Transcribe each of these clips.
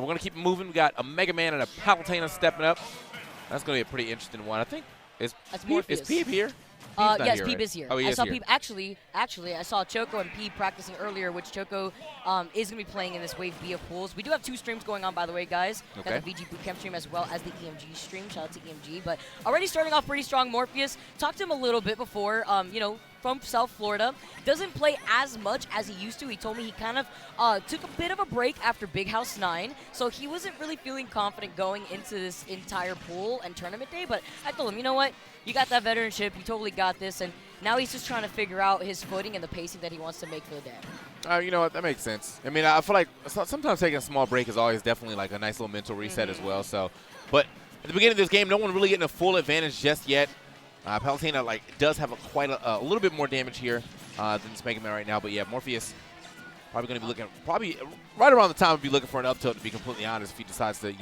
we're going to keep moving. We got a Mega Man and a Palutena stepping up. That's going to be a pretty interesting one. I think is Peep here? Yes, Peep is here. Oh, he I is saw here. Peep. Actually, I saw Choco and Peep practicing earlier, which Choco is going to be playing in this Wave B of pools. We do have 2 streams going on, by the way, guys. Okay. Got the VGBootCamp stream as well as the EMG stream. Shout out to EMG. But already starting off pretty strong. Morpheus, talked to him a little bit before, from South Florida. Doesn't play as much as he used to. He told me he kind of took a bit of a break after Big House 9, so he wasn't really feeling confident going into this entire pool and tournament day. But I told him, you know what? You got that veteranship. You totally got this. And now he's just trying to figure out his footing and the pacing that he wants to make for the day. You know what? That makes sense. I mean, I feel like sometimes taking a small break is always definitely like a nice little mental reset as well. So, but at the beginning of this game, no one really getting a full advantage just yet. Palutena does have quite a little bit more damage here than this Mega Man right now. But yeah, Morpheus probably going to be looking right around the time would be looking for an up tilt, to be completely honest, if he decides to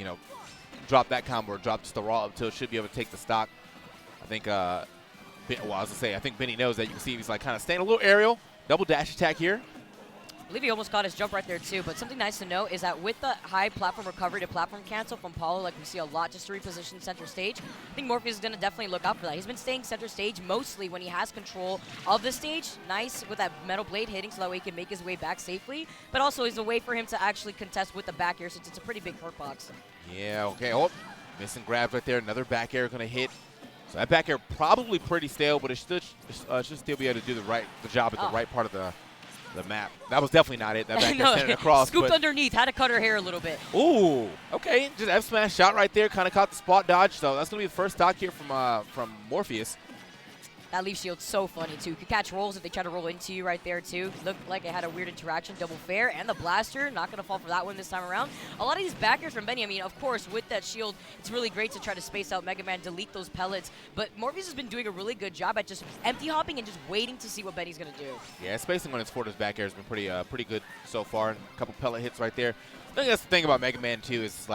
drop that combo or drop just the raw up tilt. Should be able to take the stock. I think I think Benny knows that. You can see he's kind of staying a little aerial. Double dash attack here. I believe he almost got his jump right there, too. But something nice to note is that with the high platform recovery to platform cancel from Paulo, like we see a lot just to reposition center stage, I think Morpheus is going to definitely look out for that. He's been staying center stage mostly when he has control of the stage. Nice with that metal blade hitting so that way he can make his way back safely. But also is a way for him to actually contest with the back air since it's a pretty big hurt box. Yeah, okay. Oh, missing grabs right there. Another back air going to hit. So that back air probably pretty stale, but it should still be able to do the job at the right part of the map. That was definitely not it. That back air sent it across. Scooped underneath. Had to cut her hair a little bit. Ooh, okay. Just F smash shot right there. Kind of caught the spot dodge. So that's going to be the first stock here from Morpheus. That leaf shield's so funny, too. Could catch rolls if they try to roll into you right there, too. Looked like it had a weird interaction. Double fair and the blaster. Not going to fall for that one this time around. A lot of these backers from Benny, I mean, of course, with that shield, it's really great to try to space out Mega Man, delete those pellets. But Morpheus has been doing a really good job at just empty hopping and just waiting to see what Benny's going to do. Yeah, spacing on his forward back air has been pretty good so far. A couple pellet hits right there. I think that's the thing about Mega Man, too, is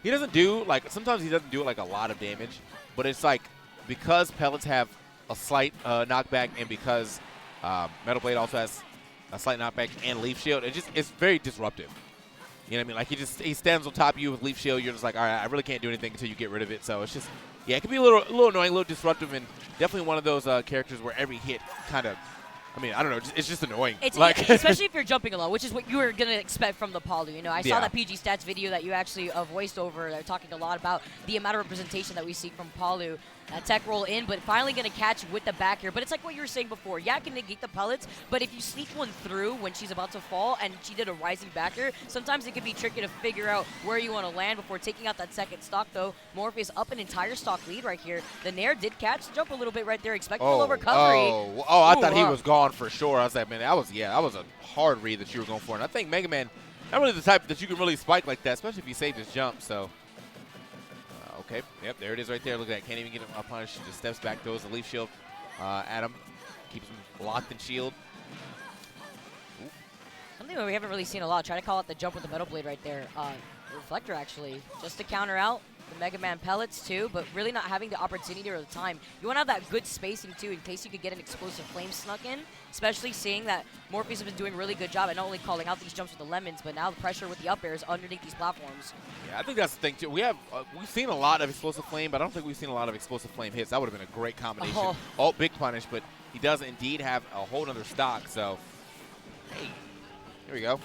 he doesn't do, sometimes he doesn't do a lot of damage. But it's because pellets have a slight knockback, and because Metal Blade also has a slight knockback and Leaf Shield, it's very disruptive. You know what I mean? He stands on top of you with Leaf Shield. You're just like, all right, I really can't do anything until you get rid of it. So it's just, yeah, it can be a little annoying, a little disruptive, and definitely one of those characters where every hit kind of, I mean, I don't know, it's just annoying. Especially if you're jumping a lot, which is what you were going to expect from the Palu. I saw Yeah. that PG Stats video that you actually voiced over. They're talking a lot about the amount of representation that we see from Palu. Tech roll in, but finally going to catch with the back here. But it's like what you were saying before. Yeah, I can negate the pellets, but if you sneak one through when she's about to fall and she did a rising backer, sometimes it can be tricky to figure out where you want to land before taking out that second stock, though. Morpheus up an entire stock lead right here. The Nair did catch, jump a little bit right there, expect a little recovery. I thought he was gone for sure. I was like, man, that was a hard read that you were going for. And I think Mega Man, not really the type that you can really spike like that, especially if you saved his jump, so. Okay, yep, there it is right there. Look at that. Can't even get him punished. Just steps back, throws the Leaf Shield at him. Keeps him locked in shield. Ooh. Something that we haven't really seen a lot. Try to call out the jump with the Metal Blade right there. Reflector, actually, just to counter out the Mega Man pellets, too, but really not having the opportunity or the time. You want to have that good spacing, too, in case you could get an explosive flame snuck in, especially seeing that Morpheus has been doing a really good job at not only calling out these jumps with the lemons, but now the pressure with the up airs underneath these platforms. Yeah, I think that's the thing, too. We've seen a lot of explosive flame, but I don't think we've seen a lot of explosive flame hits. That would have been a great combination. Oh, big punish, but he does indeed have a whole other stock, so, hey, here we go.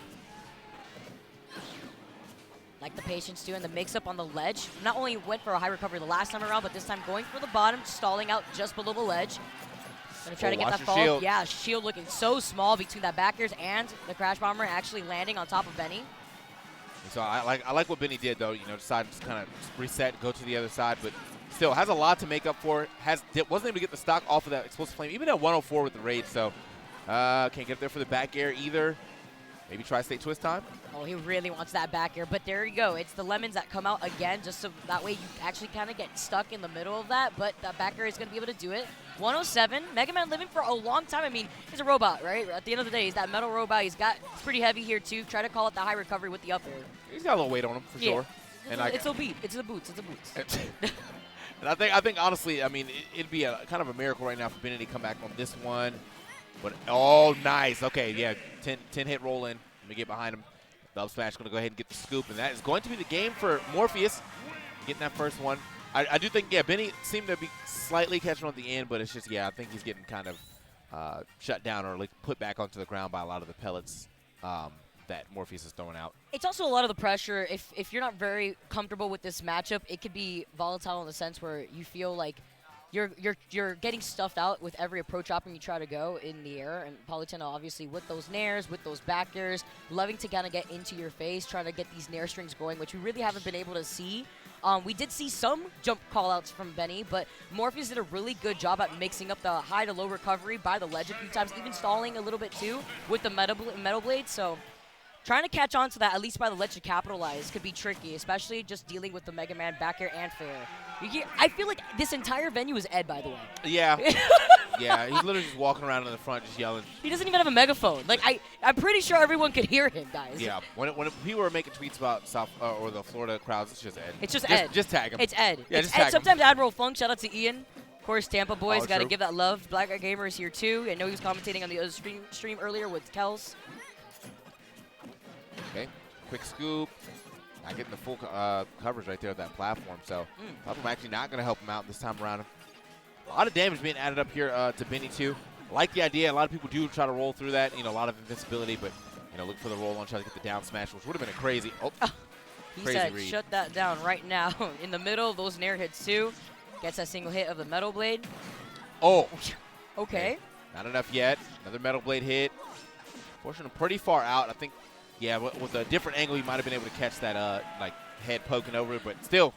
Like the patience too, and the mix-up on the ledge. Not only went for a high recovery the last time around, but this time going for the bottom, stalling out just below the ledge. Gonna try to get that fall. Shield. Yeah, shield looking so small between that backers and the Crash Bomber actually landing on top of Benny. So I like what Benny did, though. Decided to kind of reset, go to the other side, but still has a lot to make up for. Wasn't able to get the stock off of that explosive flame, even at 104 with the raid. So can't get up there for the back air either. Maybe tri-state twist time. Oh, he really wants that back air, but there you go. It's the lemons that come out again, just so that way you actually kind of get stuck in the middle of that, but that back air is going to be able to do it. 107, Mega Man living for a long time. I mean, he's a robot, right? At the end of the day, he's that metal robot. It's pretty heavy here, too. Try to call it the high recovery with the up air. He's got a little weight on him, for sure. And it's a beat. It's the boots. It's the boots. And I think honestly, I mean, it'd be a kind of a miracle right now for Benny to come back on this one. But, oh, nice. Okay, yeah, 10 hit roll in. Let me get behind him. The up smash going to go ahead and get the scoop, and that is going to be the game for Morpheus getting that first one. I do think, yeah, Benny seemed to be slightly catching on at the end, but it's just, yeah, I think he's getting kind of shut down or like put back onto the ground by a lot of the pellets that Morpheus is throwing out. It's also a lot of the pressure. If you're not very comfortable with this matchup, it could be volatile in the sense where you feel like you're getting stuffed out with every approach option you try to go in the air. And Palutena, obviously, with those nairs, with those back airs, loving to kind of get into your face, trying to get these nair strings going, which we really haven't been able to see. We did see some jump call-outs from Benny, but Morpheus did a really good job at mixing up the high to low recovery by the ledge a few times, even stalling a little bit too with the metal blade. So trying to catch on to that, at least by the ledge to capitalize, could be tricky, especially just dealing with the Mega Man back air and fair. I feel like this entire venue is Ed, by the way. Yeah. Yeah, he's literally just walking around in the front just yelling. He doesn't even have a megaphone. Like, I'm pretty sure everyone could hear him, guys. Yeah, when people were making tweets about South or the Florida crowds, it's just Ed. It's just Ed. Just tag him. It's Ed. Yeah, it's just Ed. tag him. Sometimes Admiral Funk, shout out to Ian. Of course, Tampa boys, got to true. give that love. Black Guy Gamer is here, too. I know he was commentating on the other stream earlier with Kels. Okay, quick scoop. Not getting the full coverage right there of that platform, so I'm actually not going to help him out this time around. A lot of damage being added up here to Benny, too. I like the idea. A lot of people do try to roll through that. You know, a lot of invincibility, but, you know, look for the roll on, try to get the down smash, which would have been a crazy. Oh, He crazy said, read. shut that down right now. In the middle of those nair hits, too. Gets that single hit of the metal blade. Oh. Okay. Not enough yet. Another metal blade hit. Fortunately, pretty far out. I think, yeah, with a different angle, he might have been able to catch that, like, head poking over it, but still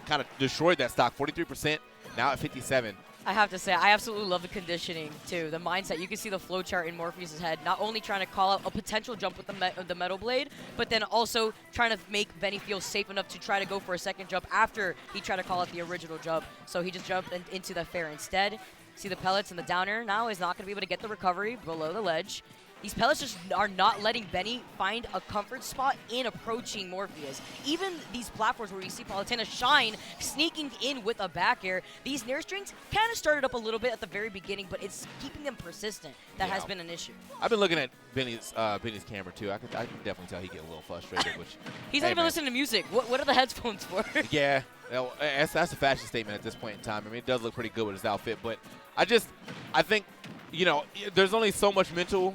kind of destroyed that stock. 43%, now at 57. I have to say, I absolutely love the conditioning, too. The mindset. You can see the flow chart in Morpheus' head, not only trying to call out a potential jump with the metal blade, but then also trying to make Benny feel safe enough to try to go for a second jump after he tried to call out the original jump. So he just jumped into the fair instead. See the pellets and the downer now is not going to be able to get the recovery below the ledge. These pellets just are not letting Benny find a comfort spot in approaching Morpheus. Even these platforms where you see Palutena shine, sneaking in with a back air, these nair strings kind of started up a little bit at the very beginning, but it's keeping them persistent. That has been an issue. I've been looking at Benny's camera, too. I can definitely tell he get a little frustrated. Which He's not even listening to music. What are the headphones for? Yeah, that's a fashion statement at this point in time. I mean, it does look pretty good with his outfit, but I think, you know, there's only so much mental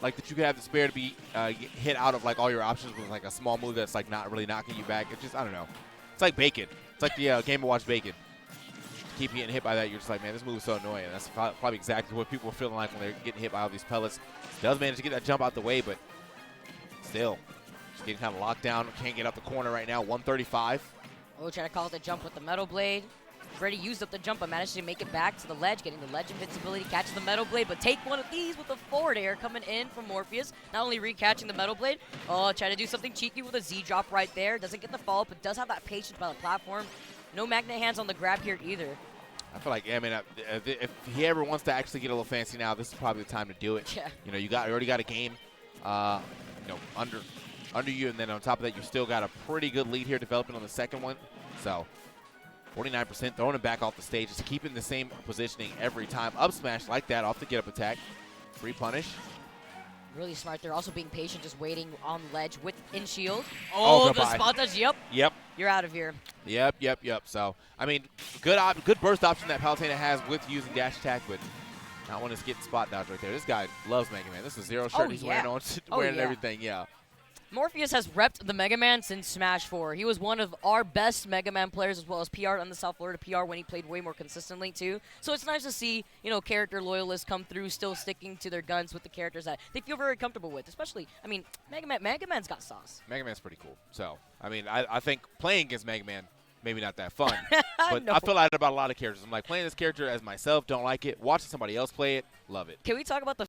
like that you could have to spare to be hit out of like all your options with like a small move that's like not really knocking you back. It's just, I don't know. It's like bacon. It's like the Game & Watch bacon. Keep getting hit by that, you're just like, man, this move is so annoying. And that's probably exactly what people are feeling like when they're getting hit by all these pellets. Does manage to get that jump out the way, but still just getting kind of locked down. Can't get up the corner right now. 135. Oh, trying to call it the jump with the metal blade. Already used up the jump, but managed to make it back to the ledge, getting the ledge invincibility, catches the metal blade, but take one of these with the forward air coming in from Morpheus. Not only re-catching the metal blade, try to do something cheeky with a Z-drop right there. Doesn't get the follow, but does have that patience by the platform. No magnet hands on the grab here either. I feel like, I mean, if he ever wants to actually get a little fancy now, this is probably the time to do it. Yeah. You know, you already got a game, you know, under you, and then on top of that, you still got a pretty good lead here developing on the second one. So 49%, throwing him back off the stage, just keeping the same positioning every time. Up smash like that, off the get-up attack. Free punish. Really smart there. Also being patient, just waiting on the ledge with in shield. Oh, the spot touch. Yep. You're out of here. Yep. So, I mean, good burst option that Palutena has with using dash attack, but not when it's getting spot dodge right there. This guy loves Mega Man. This is Zero shirt he's wearing on, wearing everything, yeah. Morpheus has repped the Mega Man since Smash 4. He was one of our best Mega Man players, as well as PR on the South Florida PR when he played way more consistently too. So it's nice to see, you know, character loyalists come through, still sticking to their guns with the characters that they feel very comfortable with. Especially, I mean, Mega Man's got sauce. Mega Man's pretty cool. So, I mean, I think playing against Mega Man, maybe not that fun. But No. I feel like about a lot of characters. I'm like, playing this character as myself, don't like it. Watching somebody else play it, love it. Can we talk about the